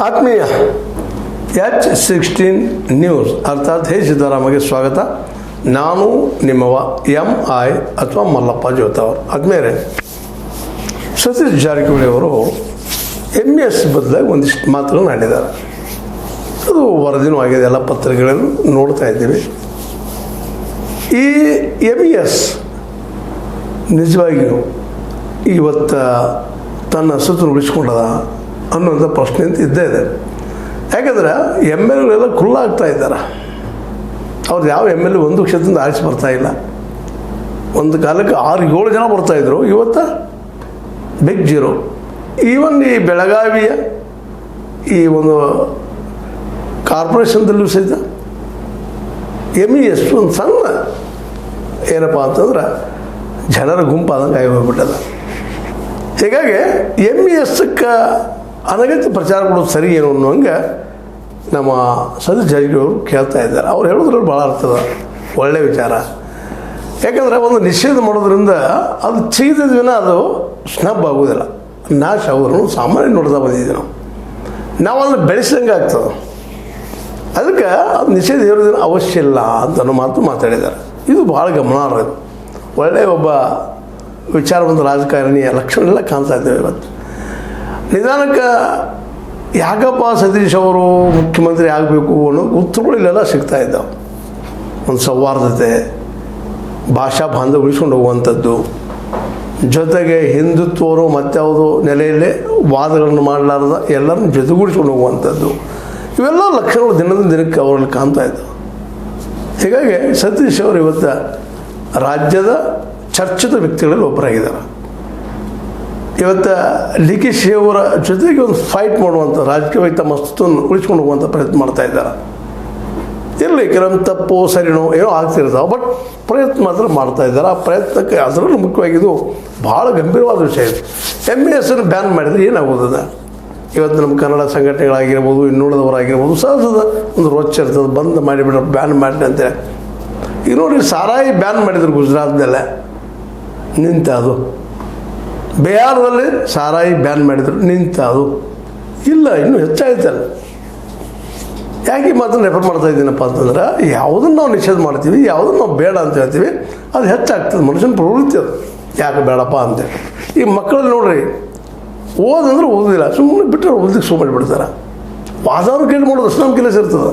ಆತ್ಮೀಯ H16 news ಅರ್ಥಾತ್ ಹೇ ಸಿದ್ದರಾಮಗೆ ಸ್ವಾಗತ. ನಾನು ನಿಮ್ಮವ MI ಅಥವಾ ಮಲ್ಲಪ್ಪ ಜೋತವ್ರು. ಆದ್ಮೇಲೆ ಸತೀಶ್ ಜಾರಕಿಹೊಳಿ ಅವರು MES ಬದಲಾಗಿ ಒಂದಿಷ್ಟು ಮಾತುಗಳನ್ನು ಆಡಿದ್ದಾರೆ. ಅದು ವರದಿನೂ ಆಗಿದೆ, ಎಲ್ಲ ಪತ್ರಿಕೆಗಳನ್ನು ನೋಡ್ತಾ ಇದ್ದೀವಿ. ಈ MES ನಿಜವಾಗಿಯೂ ಇವತ್ತು ತನ್ನ ಅಸ್ತಿತ್ವ ಉಳಿಸ್ಕೊಂಡದ ಅನ್ನೋಂಥ ಪ್ರಶ್ನೆ ಅಂತ ಇದ್ದೇ ಇದೆ. ಯಾಕಂದ್ರೆ MLAಗಳೆಲ್ಲ ಖುಲ್ಲಾಗ್ತಾ ಇದ್ದಾರೆ. ಅವ್ರದ್ದು ಯಾವ MLA ಒಂದು ಕ್ಷೇತ್ರದಿಂದ ಆರಿಸಿ ಬರ್ತಾಯಿಲ್ಲ. ಒಂದು ಕಾಲಕ್ಕೆ 6-7 ಜನ ಬರ್ತಾಯಿದ್ರು, ಇವತ್ತು ಬಿಗ್ ಜೀರೋ. ಈವನ್ ಈ ಬೆಳಗಾವಿಯ ಈ ಒಂದು ಕಾರ್ಪೊರೇಷನ್ದಲ್ಲೂ ಸಹಿತ MES ಒಂದು ಸಣ್ಣ ಏನಪ್ಪ ಅಂತಂದ್ರೆ ಜನರ ಗುಂಪಾದಂಗೆ ಆಗಿ ಹೋಗ್ಬಿಟ್ಟದ. ಹೀಗಾಗಿ MESಕ್ಕೆ ಅನಗತ್ಯ ಪ್ರಚಾರ ಕೊಡೋದು ಸರಿ ಏನು ಅನ್ನೋಂಗೆ ನಮ್ಮ ಸತೀಶ್ ಜಾರಕಿಹೊಳಿ ಅವರು ಕೇಳ್ತಾ ಇದ್ದಾರೆ. ಅವ್ರು ಹೇಳೋದ್ರಲ್ಲಿ ಭಾಳ ಅರ್ಥದ, ಒಳ್ಳೆಯ ವಿಚಾರ. ಯಾಕಂದರೆ ಒಂದು ನಿಷೇಧ ಮಾಡೋದ್ರಿಂದ ಅದು ಚೀದ ದಿನ ಅದು ಸ್ನಬ್ ಆಗೋದಿಲ್ಲ, ನಾಶ ಆಗೋದ್ರು ಸಾಮಾನ್ಯ ನೋಡ್ತಾ ಬಂದಿದ್ದೀವಿ ನಾವು ಅದನ್ನು ಬೆಳೆಸಿದಂಗೆ ಆಗ್ತದೆ. ಅದಕ್ಕೆ ಅದು ನಿಷೇಧ ಹೇಳೋದಿನ ಅವಶ್ಯ ಇಲ್ಲ ಅಂತ ಅನ್ನೋ ಮಾತು ಮಾತಾಡಿದ್ದಾರೆ. ಇದು ಭಾಳ ಗಮನಾರ್ಹ. ಒಳ್ಳೆಯ ಒಬ್ಬ ವಿಚಾರವಂತ ರಾಜಕಾರಣಿಯ ಲಕ್ಷಣ ಎಲ್ಲ ಕಾಣ್ತಾ ಇದ್ದೇವೆ ಇವತ್ತು. ನಿಧಾನಕ್ಕೆ ಯಾಕಪ್ಪ ಸತೀಶ್ ಅವರು ಮುಖ್ಯಮಂತ್ರಿ ಆಗಬೇಕು ಅನ್ನೋ ಉತ್ತರಗಳು ಇಲ್ಲೆಲ್ಲ ಸಿಗ್ತಾ ಇದ್ದಾವೆ. ಒಂದು ಸೌಹಾರ್ದತೆ, ಭಾಷಾ ಬಾಂಧವ್ಯ ಉಳಿಸ್ಕೊಂಡು ಹೋಗುವಂಥದ್ದು, ಜೊತೆಗೆ ಹಿಂದುತ್ವರು ಮತ್ಯಾವುದೋ ನೆಲೆಯಲ್ಲೇ ವಾದಗಳನ್ನು ಮಾಡಲಾರ್ದ ಎಲ್ಲರನ್ನು ಜೊತೆಗೂಡಿಸ್ಕೊಂಡು ಹೋಗುವಂಥದ್ದು, ಇವೆಲ್ಲ ಲಕ್ಷಣಗಳು ದಿನದಿಂದ ದಿನಕ್ಕೆ ಅವರಲ್ಲಿ ಕಾಣ್ತಾ ಇದ್ದಾವೆ. ಹೀಗಾಗಿ ಸತೀಶ್ ಅವರು ಇವತ್ತು ರಾಜ್ಯದ ಚರ್ಚಿತ ವ್ಯಕ್ತಿಗಳಲ್ಲಿ ಒಬ್ಬರಾಗಿದ್ದಾರೆ. ಇವತ್ತು DK ಶಿವರ ಜೊತೆಗೆ ಒಂದು ಫೈಟ್ ಮಾಡುವಂಥ ರಾಜಕೀಯವಾಗಿ ತಮ್ಮ ಅಸ್ತಿತ್ವವನ್ನು ಉಳಿಸ್ಕೊಂಡು ಹೋಗುವಂಥ ಪ್ರಯತ್ನ ಮಾಡ್ತಾ ಇದ್ದಾರೆ. ಇರಲಿ, ಕೆಲವೊಂದು ತಪ್ಪು ಸರಿನೋ ಏನೋ ಆಗ್ತಿರ್ತಾವೆ, ಬಟ್ ಪ್ರಯತ್ನ ಮಾತ್ರ ಮಾಡ್ತಾ ಇದ್ದಾರೆ. ಆ ಪ್ರಯತ್ನಕ್ಕೆ ಅದರಲ್ಲೂ ಮುಖ್ಯವಾಗಿದ್ದು ಭಾಳ ಗಂಭೀರವಾದ ವಿಷಯ ಇದು. MESನ್ನು ಬ್ಯಾನ್ ಮಾಡಿದರೆ ಏನಾಗೋದದ? ಇವತ್ತು ನಮ್ಮ ಕನ್ನಡ ಸಂಘಟನೆಗಳಾಗಿರ್ಬೋದು, ಇನ್ನುಳಿದವರಾಗಿರ್ಬೋದು, ಸಹಜದ ಒಂದು ರೋಚ ಇರ್ತದೆ, ಬಂದ್ ಮಾಡಿಬಿಟ್ರೆ ಬ್ಯಾನ್ ಮಾಡಿರಿ ಅಂತೇಳಿ. ಈಗ ನೋಡಿ, ಸಾರಾಯಿ ಬ್ಯಾನ್ ಮಾಡಿದ್ರು ಗುಜರಾತ್ನಲ್ಲೇ, ನಿಂತ ಅದು. ಬಿಹಾರದಲ್ಲಿ ಸಾರಾಯಿ ಬ್ಯಾನ್ ಮಾಡಿದ್ರು, ನಿಂತ ಅದು. ಇಲ್ಲ, ಇನ್ನೂ ಹೆಚ್ಚಾಯ್ತಲ್ಲ. ಯಾಕೆ ಮಾತನ್ನು ರೆಫರ್ ಮಾಡ್ತಾ ಇದ್ದೀನಪ್ಪ ಅಂತಂದ್ರೆ, ಯಾವುದನ್ನು ನಾವು ನಿಷೇಧ ಮಾಡ್ತೀವಿ, ಯಾವುದನ್ನು ನಾವು ಬೇಡ ಅಂತ ಹೇಳ್ತೀವಿ, ಅದು ಹೆಚ್ಚಾಗ್ತದೆ. ಮನುಷ್ಯನ ಪ್ರವೃತ್ತಿ ಅದು, ಯಾಕೆ ಬೇಡಪ್ಪ ಅಂತೇಳಿ. ಈ ಮಕ್ಕಳಲ್ಲಿ ನೋಡ್ರಿ, ಓದಂದ್ರೆ ಓದೋದಿಲ್ಲ, ಸುಮ್ಮನೆ ಬಿಟ್ಟರೆ ಓದಲಿಕ್ಕೆ ಶುರು ಮಾಡಿಬಿಡ್ತಾರೆ. ವಾದವನ್ನು ಕೇಳಿ ಮಾಡೋದು ಅಷ್ಟು ನಮ್ಮ ಕೆಲಸ ಇರ್ತದೆ.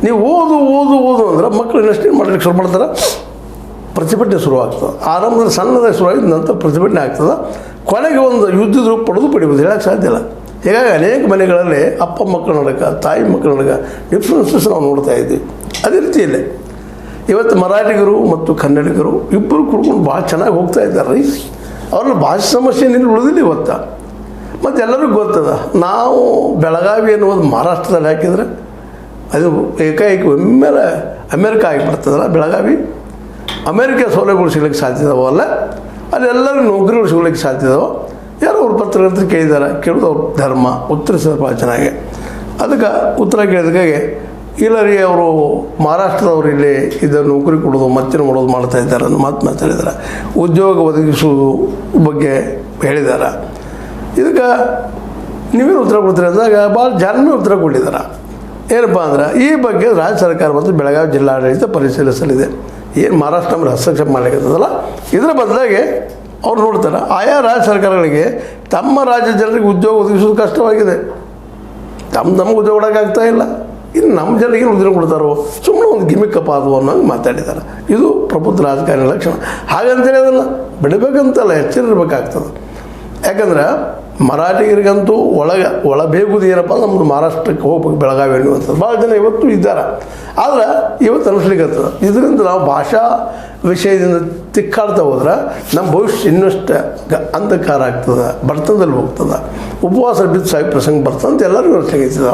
ನೀವು ಓದು ಓದು ಓದು ಅಂದ್ರೆ ಮಕ್ಕಳು ಇನ್ನಷ್ಟು ಮಾಡ್ಲಿಕ್ಕೆ ಶುರು ಮಾಡ್ತಾರೆ, ಪ್ರತಿಭಟನೆ ಶುರುವಾಗ್ತದೆ. ಆರಂಭದಲ್ಲಿ ಸಣ್ಣದಾಗಿ ಶುರುವಾಗಿದ್ದು ನಂತರ ಪ್ರತಿಭಟನೆ ಆಗ್ತದೆ. ಕೊನೆಗೆ ಒಂದು ಯುದ್ಧದ ರೂಪ ಪಡಿಬೋದು, ಹೇಳೋಕ್ಕೆ ಸಾಧ್ಯ ಇಲ್ಲ. ಹೀಗಾಗಿ ಅನೇಕ ಮನೆಗಳಲ್ಲಿ ಅಪ್ಪ ಮಕ್ಕಳ ನಡಕ, ತಾಯಿ ಮಕ್ಕಳ ನಡಕ ಡಿಫ್ರೆನ್ಸಸ್ ನಾವು ನೋಡ್ತಾ ಇದ್ದೀವಿ. ಅದೇ ರೀತಿಯಲ್ಲೇ ಇವತ್ತು ಮರಾಠಿಗರು ಮತ್ತು ಕನ್ನಡಿಗರು ಇಬ್ಬರು ಕುಡ್ಕೊಂಡು ಭಾಳ ಚೆನ್ನಾಗಿ ಹೋಗ್ತಾ ಇದ್ದಾರೆ ರೀ. ಅವ್ರನ್ನ ಭಾಷೆ ಸಮಸ್ಯೆ ನಿಲ್ಲಿ ಉಳಿದಿಲ್ಲ ಇವತ್ತು. ಮತ್ತು ಎಲ್ಲರಿಗೂ ಗೊತ್ತದ, ನಾವು ಬೆಳಗಾವಿ ಅನ್ನೋದು ಮಹಾರಾಷ್ಟ್ರದಲ್ಲಿ ಹಾಕಿದರೆ ಅದು ಏಕಾಏಕಿ ಒಮ್ಮೆಲೆ ಅಮೇರಿಕಾ ಆಗಿಬಿಡ್ತದಲ್ಲ. ಬೆಳಗಾವಿ ಅಮೇರಿಕಾ ಸೌಲಭ್ಯಗಳು ಸಿಗ್ಲಿಕ್ಕೆ ಸಾಧ್ಯ ಇದಾವಲ್ಲ, ಅಲ್ಲೆಲ್ಲರೂ ನೌಕರಿಗಳು ಸಿಗ್ಲಿಕ್ಕೆ ಸಾಧ್ಯ ಇದಾವೆ. ಯಾರೋ ಅವ್ರ ಪತ್ರಕರ್ತರು ಕೇಳಿದ್ದಾರೆ, ಕೇಳೋದು ಅವ್ರ ಧರ್ಮ, ಉತ್ತರಿಸಿದ್ರೆ ಭಾಳ ಚೆನ್ನಾಗಿ. ಅದಕ್ಕೆ ಉತ್ತರ ಕೇಳಿದಾಗೆ ಇಲ್ಲ ರೀ, ಅವರು ಮಹಾರಾಷ್ಟ್ರದವ್ರು ಇಲ್ಲಿ ಇದನ್ನು ನೌಕರಿ ಕೊಡೋದು ಮತ್ತೇನು ಮಾಡೋದು ಮಾಡ್ತಾ ಇದ್ದಾರೆ ಅನ್ನೋ ಮಾತು ಮಾತಾಡಿದ್ದಾರೆ. ಉದ್ಯೋಗ ಒದಗಿಸುವುದು ಬಗ್ಗೆ ಹೇಳಿದ್ದಾರೆ. ಇದಕ್ಕೆ ನೀವೇನು ಉತ್ತರ ಕೊಡ್ತೀರಿ ಅಂದಾಗ ಭಾಳ ಜನನೇ ಉತ್ತರ ಕೊಟ್ಟಿದ್ದಾರೆ. ಏನಪ್ಪ ಅಂದ್ರೆ, ಈ ಬಗ್ಗೆ ರಾಜ್ಯ ಸರ್ಕಾರ ಮತ್ತು ಬೆಳಗಾವಿ ಜಿಲ್ಲಾಡಳಿತ ಪರಿಶೀಲಿಸಲಿದೆ. ಏನು ಮಹಾರಾಷ್ಟ್ರ ನಮ್ಮಲ್ಲಿ ಹಸ್ತಕ್ಷೇಪ ಮಾಡಲಿಕ್ಕತ್ತದಲ್ಲ, ಇದರ ಬದಲಾಗಿ ಅವ್ರು ನೋಡ್ತಾರೆ ಆಯಾ ರಾಜ್ಯ ಸರ್ಕಾರಗಳಿಗೆ ತಮ್ಮ ರಾಜ್ಯ ಜನರಿಗೆ ಉದ್ಯೋಗ ಒದಗಿಸೋದು ಕಷ್ಟವಾಗಿದೆ. ನಮಗೆ ಉದ್ಯೋಗ ಕೊಡೋಕ್ಕಾಗ್ತಾ ಇಲ್ಲ, ಇನ್ನು ನಮ್ಮ ಜನರಿಗೆ ಉದ್ಯೋಗ ಕೊಡ್ತಾರೋ, ಸುಮ್ಮನೆ ಒಂದು ಗಿಮಿಕ್ಕಪ್ಪ ಅದು ಅನ್ನೋಂಗೆ ಮಾತಾಡಿದ್ದಾರೆ. ಇದು ಪ್ರಬುದ್ಧ ರಾಜಕಾರಣಿ ಲಕ್ಷಣ. ಹಾಗಂತೇಳಿ ಅದನ್ನು ಬಿಡಬೇಕಂತಲ್ಲ, ಎಚ್ಚರಿರ್ಬೇಕಾಗ್ತದೆ. ಯಾಕಂದ್ರೆ ಮರಾಠಿಗರಿಗಂತೂ ಒಳಬೇಗುದು ಏನಪ್ಪ, ನಮ್ಮದು ಮಹಾರಾಷ್ಟ್ರಕ್ಕೆ ಹೋಗ್ಬೇಕು ಬೆಳಗಾವಿ ಅನ್ನುವಂಥದ್ದು ಭಾಳ ಜನ ಇವತ್ತು ಇದ್ದಾರೆ. ಆದರೆ ಇವತ್ತು ಅನಿಸ್ಲಿಕ್ಕತ್ತದ. ಇದರಿಂದ ನಾವು ಭಾಷಾ ವಿಷಯದಿಂದ ತಿಕ್ಕಾಡ್ತಾ ಹೋದ್ರೆ ನಮ್ಮ ಭವಿಷ್ಯ ಇನ್ನಷ್ಟು ಅಂಧಕಾರ ಆಗ್ತದೆ, ಬಡತನದಲ್ಲಿ ಹೋಗ್ತದೆ, ಉಪವಾಸ ಬಿದ್ದು ಸಾಗಿ ಪ್ರಸಂಗ ಬರ್ತದೆ ಅಂತ ಎಲ್ಲರಿಗೂ ಅನಿಸ್ಲಿಕ್ಕತ್ತದ.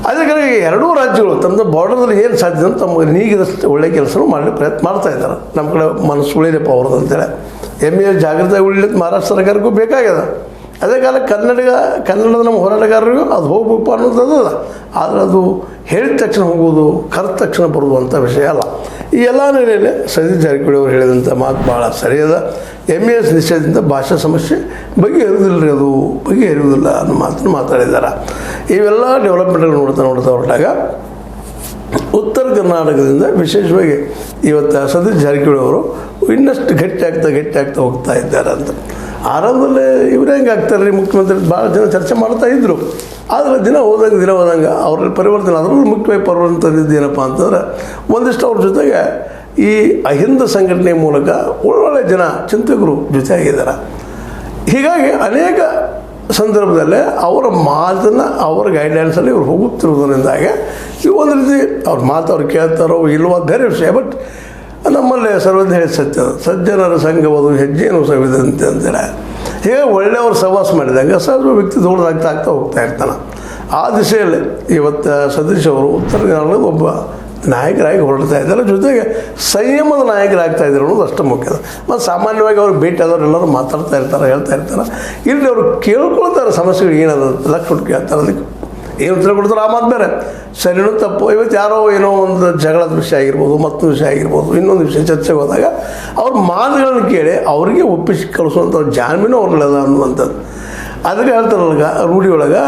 ಅದಕ್ಕೆ ಎರಡೂ ರಾಜ್ಯಗಳು ತಮ್ಮ ಬಾರ್ಡರ್ದಲ್ಲಿ ಏನು ಸಾಧ್ಯ ಅಂತ ತಮಗೆ ನೀಗಿದಷ್ಟು ಒಳ್ಳೆಯ ಕೆಲಸನೂ ಮಾಡಲಿ ಪ್ರಯತ್ನ ಮಾಡ್ತಾ ಇದ್ದಾರೆ. ನಮ್ಮ ಕಡೆ ಮನಸ್ಸು ಉಳಿಯಪ್ಪ ಅವ್ರದ್ದು ಅಂತೇಳಿ MES ಜಾಗೃತಿ ಉಳಿಲಿಕ್ಕೆ ಮಹಾರಾಷ್ಟ್ರ ಸರ್ಕಾರಕ್ಕೂ ಬೇಕಾಗ್ಯದ. ಅದೇ ಕಾಲ ಕನ್ನಡದ ನಮ್ಮ ಹೋರಾಟಗಾರರಿಗೂ ಅದು ಹೋಗ್ಬೇಕು ಅನ್ನೋದಲ್ಲ. ಆದರೆ ಅದು ಹೇಳಿದ ತಕ್ಷಣ ಹೋಗೋದು, ಕರೆದ ತಕ್ಷಣ ಬರೋದು ಅಂಥ ವಿಷಯ ಅಲ್ಲ. ಈ ಎಲ್ಲ ನೆಲೆಯಲ್ಲಿ ಸತೀಶ್ ಜಾರಕಿಹೊಳಿ ಅವರು ಹೇಳಿದಂಥ ಮಾತು ಭಾಳ ಸರಿಯಾದ. MES ನಿಷೇಧದಿಂದ ಭಾಷಾ ಸಮಸ್ಯೆ ಬಗೆಹರಿದಿಲ್ಲ ರೀ, ಅದು ಬಗೆಹರಿಯುವುದಿಲ್ಲ ಅನ್ನೋ ಮಾತನ್ನು ಮಾತಾಡಿದ್ದಾರೆ. ಇವೆಲ್ಲ ಡೆವಲಪ್ಮೆಂಟ್ಗಳು ನೋಡ್ತಾ ಹೊರಟಾಗ ಉತ್ತರ ಕರ್ನಾಟಕದಿಂದ ವಿಶೇಷವಾಗಿ ಇವತ್ತು ಸತೀಶ್ ಜಾರಕಿಹೊಳಿ ಅವರು ಇನ್ನಷ್ಟು ಗಟ್ಟಿ ಆಗ್ತಾ ಹೋಗ್ತಾ ಇದ್ದಾರೆ ಅಂತ. ಆರಂಭದಲ್ಲೇ ಇವರೇ ಹೆಂಗೆ ಆಗ್ತಾರೆ ರೀ ಮುಖ್ಯಮಂತ್ರಿ, ಭಾಳ ಜನ ಚರ್ಚೆ ಮಾಡ್ತಾಯಿದ್ರು. ಆದರೆ ದಿನ ಹೋದಂಗೆ ಅವ್ರಲ್ಲಿ ಪರಿವರ್ತನೆ, ಅದರಲ್ಲೂ ಮುಖ್ಯವಾಗಿ ಪರಿವರ್ತನೆ ತಂದಿದ್ದು ಏನಪ್ಪ ಅಂತಂದ್ರೆ ಒಂದಿಷ್ಟು ಅವ್ರ ಜೊತೆಗೆ ಈ ಅಹಿಂದ ಸಂಘಟನೆ ಮೂಲಕ ಒಳ್ಳೊಳ್ಳೆ ಜನ ಚಿಂತಕರು ಜೊತೆಯಾಗಿದ್ದಾರೆ. ಹೀಗಾಗಿ ಅನೇಕ ಸಂದರ್ಭದಲ್ಲೇ ಅವರ ಮಾತನ್ನು, ಅವರ ಗೈಡ್ಲೈನ್ಸಲ್ಲಿ ಇವ್ರು ಹೋಗುತ್ತಿರುವುದರಿಂದಾಗೆ ಈ ಒಂದು ರೀತಿ ಅವ್ರ ಮಾತು ಅವ್ರು ಕೇಳ್ತಾರೋ ಇಲ್ವೋ ಬೇರೆ ವಿಷಯ. ಬಟ್ ನಮ್ಮಲ್ಲಿ ಸರ್ವಜ್ಞ ಹೇಳಿ ಸಜ್ಜನರ ಸಂಘವದು ಹೆಜ್ಜೆಯನ್ನು ಸವಿದಂತೆ ಅಂತೇಳಿ. ಹೀಗೆ ಒಳ್ಳೆಯವ್ರು ಸಹವಾಸ ಮಾಡಿದಾಗ ಸಹಜ ವ್ಯಕ್ತಿ ದೊಡ್ಡದಾಗ್ತಾ ಹೋಗ್ತಾ ಇರ್ತಾನೆ. ಆ ದಿಶೆಯಲ್ಲಿ ಇವತ್ತು ಸತೀಶ್ ಅವರು ಉತ್ತರ ಕನ್ನಡದ ಒಬ್ಬ ನಾಯಕರಾಗಿ ಹೊರಡ್ತಾ ಇದ್ದಾರೆ, ಜೊತೆಗೆ ಸಂಯಮದ ನಾಯಕರಾಗ್ತಾ ಇದ್ದಾರೆ ಅನ್ನೋದು ಅಷ್ಟು ಮುಖ್ಯ. ಮತ್ತು ಸಾಮಾನ್ಯವಾಗಿ ಅವ್ರು ಭೇಟಿ ಆದವ್ರು ಎಲ್ಲರೂ ಮಾತಾಡ್ತಾ ಇರ್ತಾರೆ, ಹೇಳ್ತಾ ಇರ್ತಾರೆ. ಇಲ್ಲಿ ಅವರು ಕೇಳ್ಕೊಳ್ತಾರೆ ಸಮಸ್ಯೆಗಳು ಏನದ ಲಕ್ಷ ಕೊಟ್ಟು ಕೇಳ್ತಾರೆ. ಅದಕ್ಕೆ ಏನು ಉತ್ತರ ಕೊಡ್ತಾರೆ ಆ ಮಾತು ಬೇರೆ, ಸರಿನೂ ತಪ್ಪು. ಇವತ್ತು ಯಾರೋ ಏನೋ ಒಂದು ಜಗಳದ ವಿಷಯ ಆಗಿರ್ಬೋದು, ಮತ್ತೊಂದು ವಿಷಯ ಆಗಿರ್ಬೋದು, ಇನ್ನೊಂದು ವಿಷಯ ಚರ್ಚೆಗೆ ಹೋದಾಗ ಅವ್ರ ಮಾತುಗಳನ್ನು ಕೇಳಿ ಅವರಿಗೆ ಒಪ್ಪಿಸಿ ಕಳಿಸುವಂಥ ಜಾಮೀನು ಅವ್ರಗಳದ ಅನ್ನುವಂಥದ್ದು. ಅದಕ್ಕೆ ಹೇಳ್ತಾರಲ್ಲ ರೂಢಿಯೊಳಗೆ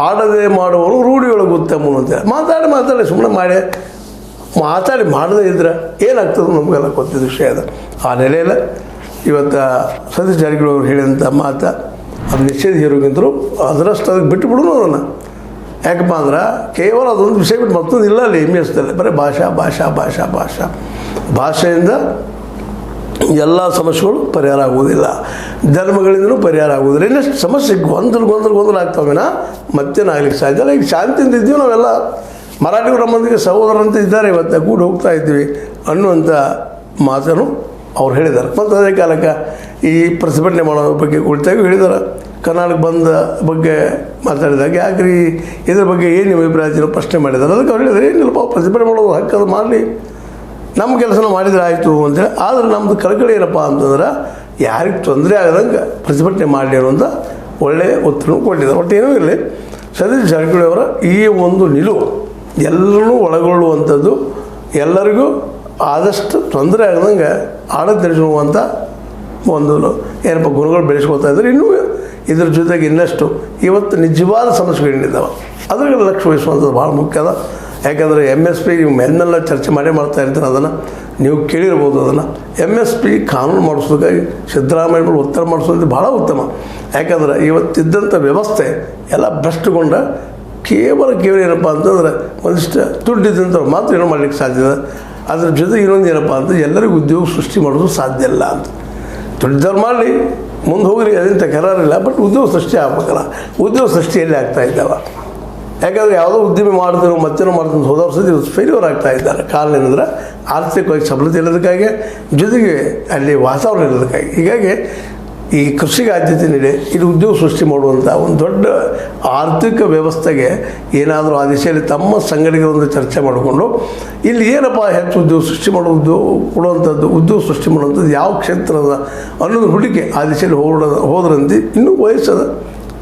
ಆಡದೆ ಮಾಡುವವರು ರೂಢಿಯೊಳಗೆ ಉತ್ತಮ ಅಂತೇಳಿ. ಮಾತಾಡಿ ಸುಮ್ಮನೆ ಮಾಡದೇ ಇದ್ರೆ ಏನಾಗ್ತದೆ ನಮಗೆಲ್ಲ ಗೊತ್ತಿದ್ದ ವಿಷಯ ಅದು. ಆ ನೆಲೆಯಲ್ಲಿ ಇವತ್ತು ಸತೀಶ್ ಜಾರಕಿಹೊಳಿ ಅವರು ಹೇಳಿದಂಥ ಮಾತು ಅದು ನಿಷೇಧ ಹೇರೋಗಿಂತರೂ ಅದರಷ್ಟು ಅದಕ್ಕೆ ಬಿಟ್ಟು ಬಿಡೋಣ ಅದನ್ನು. ಯಾಕಪ್ಪ ಅಂದ್ರೆ ಕೇವಲ ಅದೊಂದು ವಿಷಯ ಬಿಟ್ಟು ಮತ್ತೊಂದು ಇಲ್ಲ ಅಲ್ಲಿ MESದಲ್ಲಿ ಬರೀ ಭಾಷೆಯಿಂದ ಎಲ್ಲ ಸಮಸ್ಯೆಗಳು ಪರಿಹಾರ ಆಗುವುದಿಲ್ಲ, ಧರ್ಮಗಳಿಂದಲೂ ಪರಿಹಾರ ಆಗುವುದಿಲ್ಲ. ಇನ್ನಷ್ಟು ಸಮಸ್ಯೆ ಗೊಂದಲ ಆಗ್ತಾವೇನ ಮತ್ತೇನಾಗ್ಲಿಕ್ಕೆ ಸಾಧ್ಯ ಇಲ್ಲ. ಈಗ ಶಾಂತಿಯಿಂದ ಇದ್ದೀವಿ ನಾವೆಲ್ಲ, ಮರಾಠಿಗರು ನಮ್ಮೊಂದಿಗೆ ಸಹೋದರಂತ ಇದ್ದಾರೆ, ಇವತ್ತು ಕೂಡ ಹೋಗ್ತಾ ಇದ್ದೀವಿ ಅನ್ನುವಂಥ ಮಾತನ್ನು ಅವ್ರು ಹೇಳಿದ್ದಾರೆ. ಮತ್ತು ಅದೇ ಕಾಲಕ್ಕೆ ಈ ಪ್ರತಿಭಟನೆ ಮಾಡೋ ಬಗ್ಗೆ ಕುಳಿತಾಗ ಹೇಳಿದ್ದಾರೆ. ಕರ್ನಾಟಕ ಬಂದ ಬಗ್ಗೆ ಮಾತಾಡಿದಾಗ ಯಾಕ್ರಿ ಇದ್ರ ಬಗ್ಗೆ ಏನು ನಿಮ್ಮ ಅಭಿಪ್ರಾಯ ಪ್ರಶ್ನೆ ಮಾಡಿದ್ದಾರೆ. ಅದಕ್ಕೆ ಅವ್ರು ಹೇಳಿದ್ರೆ ಏನಿಲ್ಲಪ್ಪ, ಪ್ರತಿಭಟನೆ ಮಾಡೋದು ಹಕ್ಕದು ಮಾಡಲಿ, ನಮ್ಮ ಕೆಲಸನ ಮಾಡಿದರೆ ಆಯಿತು ಅಂತೇಳಿ. ಆದರೆ ನಮ್ಮದು ಕಳಕಳಿ ಏನಪ್ಪ ಅಂತಂದ್ರೆ ಯಾರಿಗೆ ತೊಂದರೆ ಆಗದಂಗೆ ಪ್ರತಿಭಟನೆ ಮಾಡಲಿ ಅನ್ನೋಂಥ ಒಳ್ಳೆಯ ಉತ್ತರವನ್ನು ಕೊಟ್ಟಿದ್ದಾರೆ. ಒಟ್ಟು ಏನೂ ಇರಲಿ, ಸತೀಶ್ ಜಾರಕಿಹೊಳಿ ಅವರ ಈ ಒಂದು ನಿಲುವು ಎಲ್ಲರೂ ಒಳಗೊಳ್ಳುವಂಥದ್ದು, ಎಲ್ಲರಿಗೂ ಆದಷ್ಟು ತೊಂದರೆ ಆಗದಂಗೆ ಆಡೋದು ತಿಳಿಸುವಂಥ ಒಂದು ಏನಪ್ಪ ಗುಣಗಳು ಬೆಳೆಸ್ಕೊಳ್ತಾ ಇದ್ದಾರೆ. ಇನ್ನೂ ಇದ್ರ ಜೊತೆಗೆ ಇನ್ನಷ್ಟು ಇವತ್ತು ನಿಜವಾದ ಸಮಸ್ಯೆಗಳೇನಿದ್ದಾವೆ ಅದ್ರಿಗೆ ಲಕ್ಷ್ಯ ವಹಿಸುವಂಥದ್ದು ಭಾಳ ಮುಖ್ಯ ಅದ. ಯಾಕಂದರೆ MSP ನೀವು ಮೇಲ್ಮೆಲ್ಲ ಚರ್ಚೆ ಮಾಡ್ತಾ ಇರ್ತಾರೆ, ಅದನ್ನು ನೀವು ಕೇಳಿರ್ಬೋದು. ಅದನ್ನು MSP ಕಾನೂನು ಮಾಡಿಸೋದಕ್ಕಾಗಿ ಸಿದ್ದರಾಮಯ್ಯಗಳು ಒತ್ತಡ ಮಾಡಿಸೋದು ಭಾಳ ಉತ್ತಮ. ಯಾಕಂದ್ರೆ ಇವತ್ತಿದ್ದಂಥ ವ್ಯವಸ್ಥೆ ಎಲ್ಲ ಭ್ರಷ್ಟಗೊಂಡ ಕೇವಲ ಏನಪ್ಪ ಅಂತಂದ್ರೆ ಒಂದಿಷ್ಟು ದುಡ್ಡಿದ್ದಂಥವ್ರು ಮಾತ್ರ ಏನೋ ಮಾಡಲಿಕ್ಕೆ ಸಾಧ್ಯ ಇದೆ. ಅದ್ರ ಜೊತೆಗೆ ಇನ್ನೊಂದು ಏನಪ್ಪ ಅಂತ ಎಲ್ಲರಿಗೂ ಉದ್ಯೋಗ ಸೃಷ್ಟಿ ಮಾಡೋದು ಸಾಧ್ಯ ಇಲ್ಲ ಅಂತ. ದುಡ್ಡಿದ್ದವ್ರು ಮಾಡಲಿ, ಮುಂದೆ ಹೋಗ್ರಿ, ಅದಂತ ಕರಾರಿಲ್ಲ. ಬಟ್ ಉದ್ಯೋಗ ಸೃಷ್ಟಿ ಆಗ್ಬೇಕಲ್ಲ, ಉದ್ಯೋಗ ಸೃಷ್ಟಿಯಲ್ಲಿ ಆಗ್ತಾ ಇದ್ದಾವೆ. ಯಾಕಂದರೆ ಯಾವುದೋ ಉದ್ಯಮಿ ಮಾಡ್ತಾರೆ ಮತ್ತೇನೋ ಮಾಡ್ತಾರೆ ಹೋದವ್ರ ಸತಿ ಫೇಲ್ಯೂರ್ ಆಗ್ತಾ ಇದ್ದಾರೆ. ಕಾರಣ ಏನಂದ್ರೆ ಆರ್ಥಿಕವಾಗಿ ಸಬಲತೆ ಇಲ್ಲದಕ್ಕಾಗಿ, ಜೊತೆಗೆ ಅಲ್ಲಿ ವಾತಾವರಣ ಇರೋದಕ್ಕಾಗಿ. ಹೀಗಾಗಿ ಈ ಕೃಷಿಗೆ ಆದ್ಯತೆ ನೀಡಿ ಇದು ಉದ್ಯೋಗ ಸೃಷ್ಟಿ ಮಾಡುವಂಥ ಒಂದು ದೊಡ್ಡ ಆರ್ಥಿಕ ವ್ಯವಸ್ಥೆಗೆ ಏನಾದರೂ ಆ ದಿಶೆಯಲ್ಲಿ ತಮ್ಮ ಸಂಘಟನೆಗಳೊಂದು ಚರ್ಚೆ ಮಾಡಿಕೊಂಡು ಇಲ್ಲಿ ಏನಪ್ಪ ಹೆಚ್ಚು ಉದ್ಯೋಗ ಸೃಷ್ಟಿ ಕೊಡುವಂಥದ್ದು, ಉದ್ಯೋಗ ಸೃಷ್ಟಿ ಮಾಡುವಂಥದ್ದು ಯಾವ ಕ್ಷೇತ್ರದ ಅನ್ನೋದು ಹುಡುಕಿ ಆ ದಿಶೆಯಲ್ಲಿ ಹೋದ್ರಂತೆ ಇನ್ನೂ ವಯಸ್ಸದ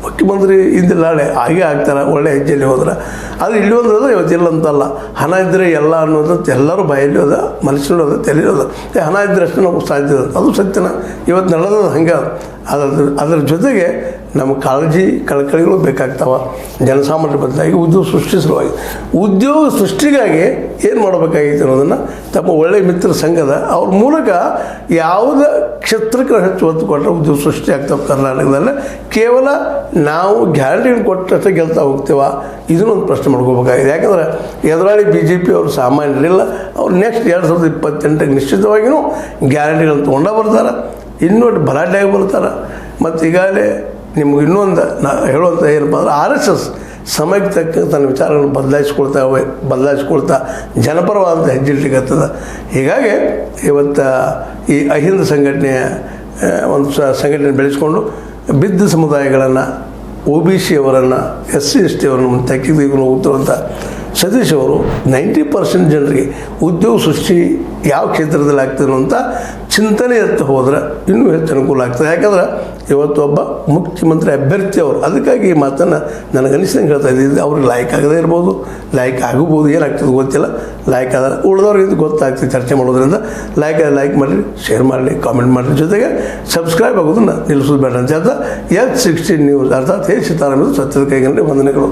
ಮುಖ್ಯಮಂತ್ರಿ ಇಂದಿನ ನಾಳೆ ಹಾಗೆ ಆಗ್ತಾರೆ, ಒಳ್ಳೆ ಹೆಜ್ಜೆಯಲ್ಲಿ ಹೋದ್ರೆ. ಆದರೆ ಇಲ್ಲಿ ಒಂದು ಇವತ್ತಿಲ್ಲ ಅಂತಲ್ಲ, ಹಣ ಇದ್ದರೆ ಎಲ್ಲ ಅನ್ನೋದು ಎಲ್ಲರೂ ಬಾಯಲ್ಲಿ ಹೋದ, ಮನುಷ್ಯರು ಅದ, ತಲೆಯೋದ. ಹಣ ಇದ್ದರೆ ಅಷ್ಟು ನಾವು ಸಾಧ್ಯ ಅದು ಸತ್ಯನ ಇವತ್ತು ನಡೆದದು ಹಂಗೆ. ಅದರ ಜೊತೆಗೆ ನಮ್ಮ ಕಾಳಜಿ ಕಳಕಳಿಗಳು ಬೇಕಾಗ್ತಾವೆ ಜನಸಾಮಾನ್ಯರ ಬದಲಾಗಿ ಉದ್ಯೋಗ ಸೃಷ್ಟಿ ಸಲುವಾಗಿ. ಉದ್ಯೋಗ ಸೃಷ್ಟಿಗಾಗಿ ಏನು ಮಾಡಬೇಕಾಗಿತ್ತು ಅನ್ನೋದನ್ನು ತಮ್ಮ ಒಳ್ಳೆಯ ಮಿತ್ರ ಸಂಘದ ಅವ್ರ ಮೂಲಕ ಯಾವುದೇ ಕ್ಷೇತ್ರಕ್ಕೆ ಹೆಚ್ಚು ಒತ್ತು ಕೊಟ್ಟರೆ ಉದ್ಯೋಗ ಸೃಷ್ಟಿ ಆಗ್ತಾವೆ ಕರ್ನಾಟಕದಲ್ಲಿ. ಕೇವಲ ನಾವು ಗ್ಯಾರಂಟಿಯನ್ನು ಕೊಟ್ಟಷ್ಟೇ ಗೆಲ್ತಾ ಹೋಗ್ತೇವ, ಇದನ್ನೊಂದು ಪ್ರಶ್ನೆ ಮಾಡ್ಕೋಬೇಕಾಗಿದೆ. ಯಾಕಂದರೆ ಎದುರಾಳಿ BJP ಅವರು ಸಾಮಾನ್ಯರಿಲ್ಲ. ಅವ್ರು ನೆಕ್ಸ್ಟ್ 2028ಕ್ಕೆ ನಿಶ್ಚಿತವಾಗಿಯೂ ಗ್ಯಾರಂಟಿಗಳನ್ನು ತೊಗೊಂಡೇ ಬರ್ತಾರೆ, ಇನ್ನೂ ಭರಾಟೆಯಾಗಿ ಬರ್ತಾರೆ. ಮತ್ತು ಈಗಾಗಲೇ ನಿಮ್ಗೆ ಇನ್ನೊಂದು ಹೇಳುವಂಥ ಏನಪ್ಪ ಅಂದ್ರೆ RSS ಸಮಯಕ್ಕೆ ತಕ್ಕ ತನ್ನ ವಿಚಾರಗಳನ್ನು ಬದಲಾಯಿಸ್ಕೊಳ್ತಾ ಜನಪರವಾದಂಥ ಹೆಜ್ಜೆ ಇಡ್ಲಿಕ್ಕತ್ತದ. ಹೀಗಾಗಿ ಇವತ್ತು ಈ ಅಹಿಂದ ಸಂಘಟನೆಯ ಒಂದು ಸಂಘಟನೆ ಬೆಳೆಸ್ಕೊಂಡು ಬಿದ್ದ ಸಮುದಾಯಗಳನ್ನು OBC ಅವರನ್ನು SC ST ಅವರನ್ನು ತೆಗೆದುಕೊಂಡು ಹೋಗ್ತಿರುವಂಥ ಸತೀಶ್ ಅವರು 90% ಜನರಿಗೆ ಉದ್ಯೋಗ ಸೃಷ್ಟಿ ಯಾವ ಕ್ಷೇತ್ರದಲ್ಲಿ ಆಗ್ತದೆ ಅಂತ ಚಿಂತನೆ ಎತ್ತು ಹೋದ್ರೆ ಇನ್ನೂ ಹೆಚ್ಚು ಅನುಕೂಲ ಆಗ್ತದೆ. ಯಾಕಂದ್ರೆ ಇವತ್ತು ಒಬ್ಬ ಮುಖ್ಯಮಂತ್ರಿ ಅಭ್ಯರ್ಥಿ ಅವರು, ಅದಕ್ಕಾಗಿ ಈ ಮಾತನ್ನು ನನಗನಿಸಿದಂಗೆ ಹೇಳ್ತಾ ಇದ್ದಿದ್ದು. ಅವ್ರಿಗೆ ಲೈಕ್ ಆಗದೇ ಇರ್ಬೋದು, ಲೈಕ್ ಆಗಬಹುದು, ಏನಾಗ್ತದೆ ಗೊತ್ತಿಲ್ಲ. ಲೈಕ್ ಆದ ಉಳಿದವ್ರಿಗೆ ಇದು ಗೊತ್ತಾಗ್ತದೆ ಚರ್ಚೆ ಮಾಡೋದ್ರಿಂದ. ಲೈಕ್ ಮಾಡಿರಿ, ಶೇರ್ ಮಾಡಲಿ, ಕಾಮೆಂಟ್ ಮಾಡಿರಿ, ಜೊತೆಗೆ ಸಬ್ಸ್ಕ್ರೈಬ್ ಆಗೋದನ್ನು ನಿಲ್ಲಿಸೋದು ಬೇಡ ಅಂತ ಹೇಳ್ತಾ H16 ನ್ಯೂಸ್ ಅರ್ಥಾತ್ ಹೇ ಸೀತಾರಾಮ್ ಸತ್ಯದ ಕೈಗಂಡೆ ವಂದನೆಗಳು.